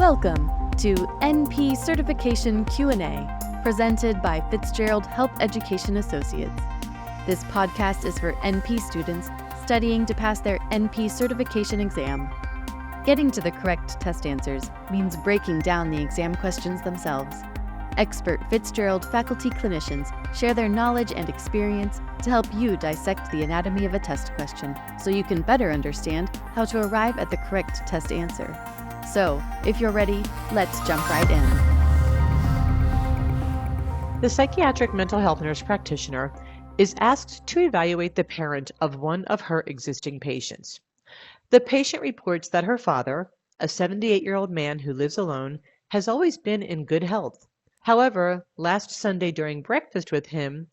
Welcome to NP Certification Q&A, presented by Fitzgerald Health Education Associates. This podcast is for NP students studying to pass their NP certification exam. Getting to the correct test answers means breaking down the exam questions themselves. Expert Fitzgerald faculty clinicians share their knowledge and experience to help you dissect the anatomy of a test question so you can better understand how to arrive at the correct test answer. So, if you're ready, let's jump right in. The psychiatric mental health nurse practitioner is asked to evaluate the parent of one of her existing patients. The patient reports that her father, a 78-year-old man who lives alone, has always been in good health. However, last Sunday during breakfast with him,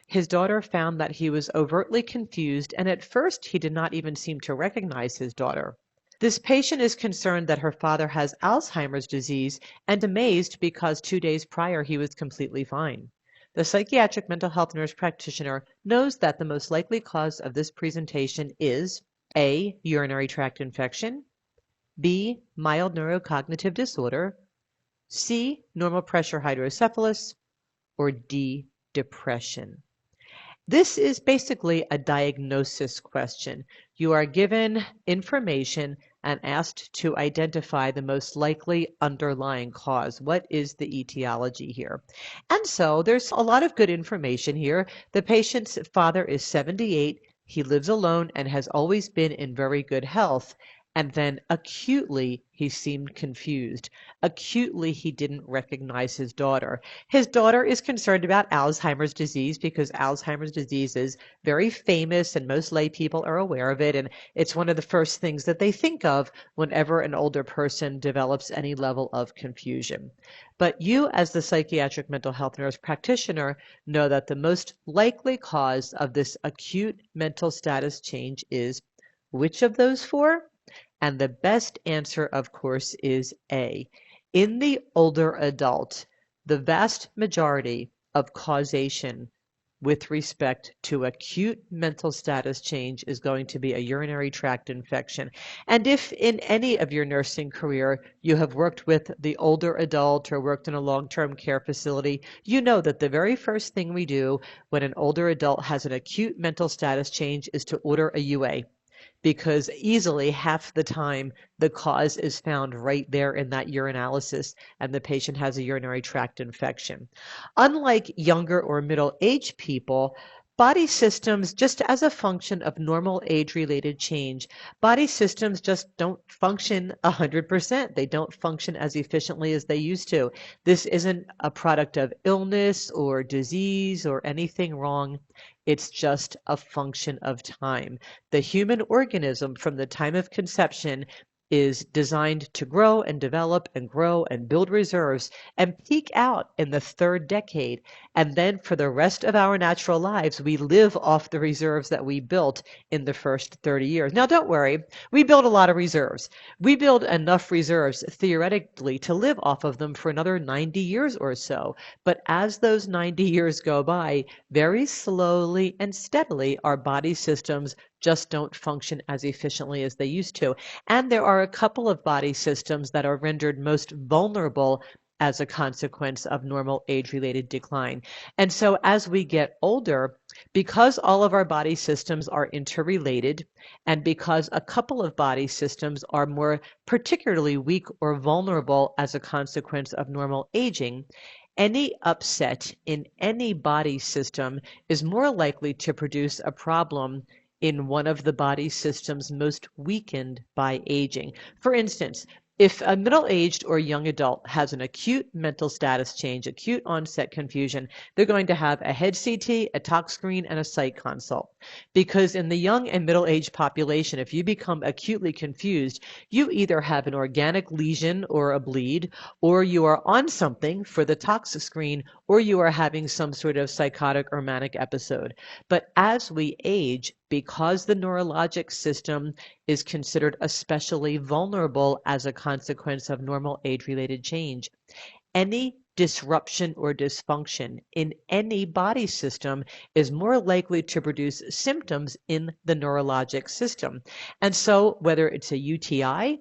his daughter found that he was overtly confused, and at first he did not even seem to recognize his daughter. This patient is concerned that her father has Alzheimer's disease and amazed because 2 days prior he was completely fine. The psychiatric mental health nurse practitioner knows that the most likely cause of this presentation is A. Urinary tract infection, B. Mild neurocognitive disorder, C. Normal pressure hydrocephalus, or D. Depression. This is basically a diagnosis question. You are given information and asked to identify the most likely underlying cause. What is the etiology here? And so there's a lot of good information here. The patient's father is 78. He lives alone and has always been in very good health. And then acutely, he seemed confused. Acutely, he didn't recognize his daughter. His daughter is concerned about Alzheimer's disease because Alzheimer's disease is very famous and most lay people are aware of it. And it's one of the first things that they think of whenever an older person develops any level of confusion. But you, as the psychiatric mental health nurse practitioner, know that the most likely cause of this acute mental status change is which of those four? And the best answer, of course, is A. In the older adult, the vast majority of causation with respect to acute mental status change is going to be a urinary tract infection. And if in any of your nursing career you have worked with the older adult or worked in a long-term care facility, you know that the very first thing we do when an older adult has an acute mental status change is to order a UA. Because easily half the time the cause is found right there in that urinalysis and the patient has a urinary tract infection. Unlike younger or middle-aged people, body systems, just as a function of normal age-related change, body systems just don't function 100%. They don't function as efficiently as they used to. This isn't a product of illness or disease or anything wrong. It's just a function of time. The human organism from the time of conception is designed to grow and develop and grow and build reserves and peak out in the third decade. And then for the rest of our natural lives, we live off the reserves that we built in the first 30 years. Now, don't worry, we build a lot of reserves. We build enough reserves theoretically to live off of them for another 90 years or so. But as those 90 years go by, very slowly and steadily, our body systems just don't function as efficiently as they used to. And there are a couple of body systems that are rendered most vulnerable as a consequence of normal age-related decline. And so as we get older, because all of our body systems are interrelated, and because a couple of body systems are more particularly weak or vulnerable as a consequence of normal aging, any upset in any body system is more likely to produce a problem in one of the body systems most weakened by aging. For instance, if a middle-aged or young adult has an acute mental status change, acute onset confusion, they're going to have a head CT, a tox screen, and a psych consult. Because in the young and middle-aged population, if you become acutely confused, you either have an organic lesion or a bleed, or you are on something for the tox screen, or you are having some sort of psychotic or manic episode. But as we age, because the neurologic system is considered especially vulnerable as a consequence of normal age-related change, any disruption or dysfunction in any body system is more likely to produce symptoms in the neurologic system. And so whether it's a UTI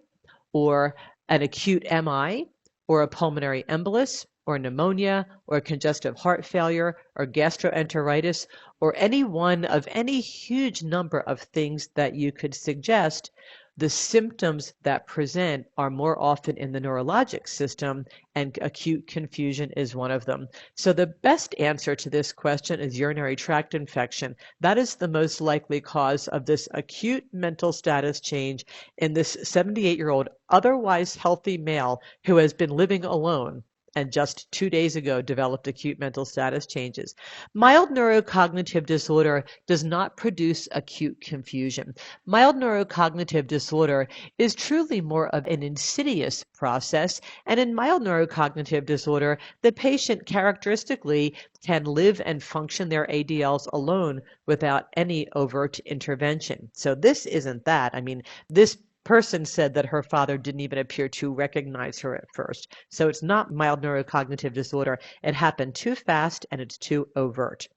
or an acute MI or a pulmonary embolus or pneumonia or congestive heart failure or gastroenteritis or any one of any huge number of things that you could suggest, the symptoms that present are more often in the neurologic system, and acute confusion is one of them. So the best answer to this question is urinary tract infection. That is the most likely cause of this acute mental status change in this 78-year-old, otherwise healthy male who has been living alone and just 2 days ago developed acute mental status changes. Mild neurocognitive disorder does not produce acute confusion. Mild neurocognitive disorder is truly more of an insidious process, and in mild neurocognitive disorder, the patient characteristically can live and function their ADLs alone without any overt intervention. So this isn't that. I mean, this person said that her father didn't even appear to recognize her at first. So it's not mild neurocognitive disorder. It happened too fast and it's too overt.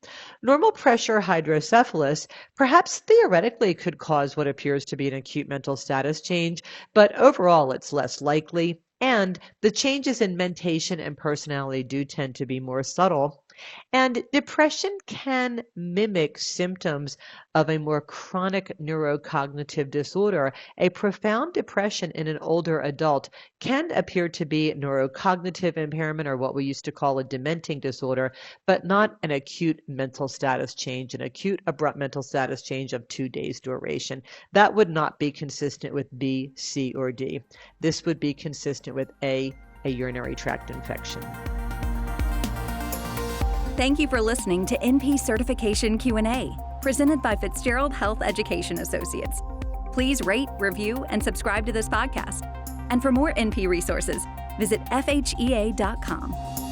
Normal pressure hydrocephalus perhaps theoretically could cause what appears to be an acute mental status change, but overall it's less likely. And the changes in mentation and personality do tend to be more subtle. And depression can mimic symptoms of a more chronic neurocognitive disorder. A profound depression in an older adult can appear to be neurocognitive impairment, or what we used to call a dementing disorder, but not an acute mental status change, an acute abrupt mental status change of 2 days duration. That would not be consistent with B, C, or D. This would be consistent with a urinary tract infection. Thank you for listening to NP Certification Q&A, presented by Fitzgerald Health Education Associates. Please rate, review, and subscribe to this podcast. And for more NP resources, visit FHEA.com.